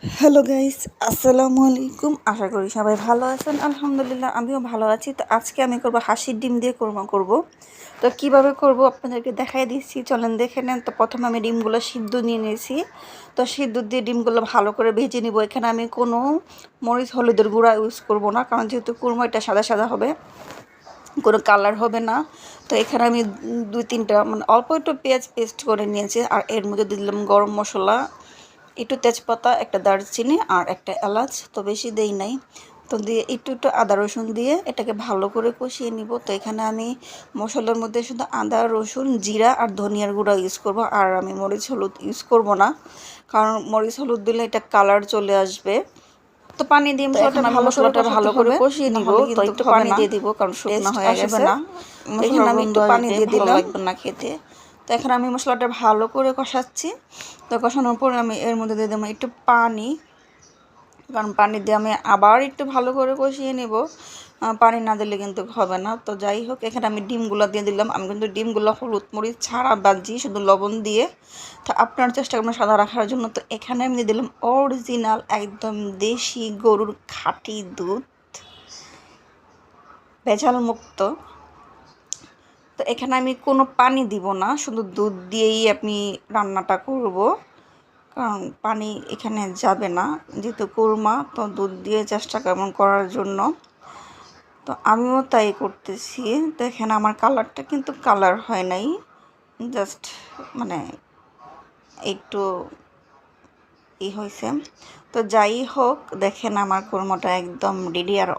Hello guys, আসসালামু আলাইকুম। আশা করি সবাই ভালো আছেন। আলহামদুলিল্লাহ আমিও ভালো আছি। তো আজকে আমি করব হাঁসের ডিম দিয়ে কোরমা করব। তো কিভাবে করব আপনাদেরকে দেখাই দিচ্ছি, চলেন দেখে নেন। তো প্রথমে আমি ডিমগুলো সিদ্ধ নিয়ে নিয়েছি। তো সিদ্ধ দিয়ে ডিমগুলো ভালো করে ভেজে নিব। এখানে আমি কোনো মরিচ হলুদের গুঁড়া ইউজ করব না, কারণ যেহেতু কোরমাটা সাদা সাদা হবে, কোনো কালার হবে না। তো এখানে আমি দুই তিনটা মানে অল্প একটু পেঁয়াজ পেস্ট করে নিয়েছি, আর এর মধ্যে দিলাম গরম মশলা, একটু তেজপাতা, একটা দারচিনি আর একটা এলাচ, তো বেশি দেই নাই। তো দিয়ে একটু একটু আদা রসুন দিয়ে এটাকে ভালো করে কষিয়ে নিব। তো এখানে আমি মশলার মধ্যে শুধু আদা রসুন জিরা আর ধনিয়ার গুঁড়া ইউজ করব, আর আমি মরিচ হলুদ ইউজ করব না, কারণ মরিচ হলুদ দিলে এটা কালার চলে আসবে। তো পানি দিয়ে মশলাটা ভালো করে কষিয়ে নিব। তো একটু পানি দিয়ে দিব, কারণ শুকনো হয়ে গেছে। এখানে আমি একটু পানি দিয়ে দিলাম, লাগবে না খেতে। তো এখন আমি মশলাটা ভালো করে কষাচ্ছি। তো কষানোর পরে আমি এর মধ্যে দিয়ে দিলাম একটু পানি, কারণ পানি দিয়ে আমি আবার একটু ভালো করে কষিয়ে নেব। পানি না দিলে কিন্তু হবে না। তো যাই হোক, এখানে আমি ডিমগুলো দিয়ে দিলাম। আমি কিন্তু ডিমগুলো হলুদ মরিচ ছাড়া ভাজি, শুধু লবণ দিয়ে। তো আপনার চেষ্টা করবেন সাদা রাখার জন্য। তো এখানে আমি দিয়ে দিলাম অরিজিনাল একদম দেশি গরুর খাঁটি দুধ, ভেজাল মুক্ত। তো এখানে আমি কোনো পানি দিব না, শুধু দুধ দিয়েই আমি রান্নাটা করব, কারণ পানি এখানে যাবে না, যেহেতু কোরমা। তো দুধ দিয়ে চেষ্টা কেমন করার জন্য। তো আমিও তাই করতেছি। তো এখানে আমার কালারটা কিন্তু কালার হয় নাই, জাস্ট মানে একটু হয়েছে। তো যাই হোক, দেখেন আমার কোরমাটা একদম রেডি। আর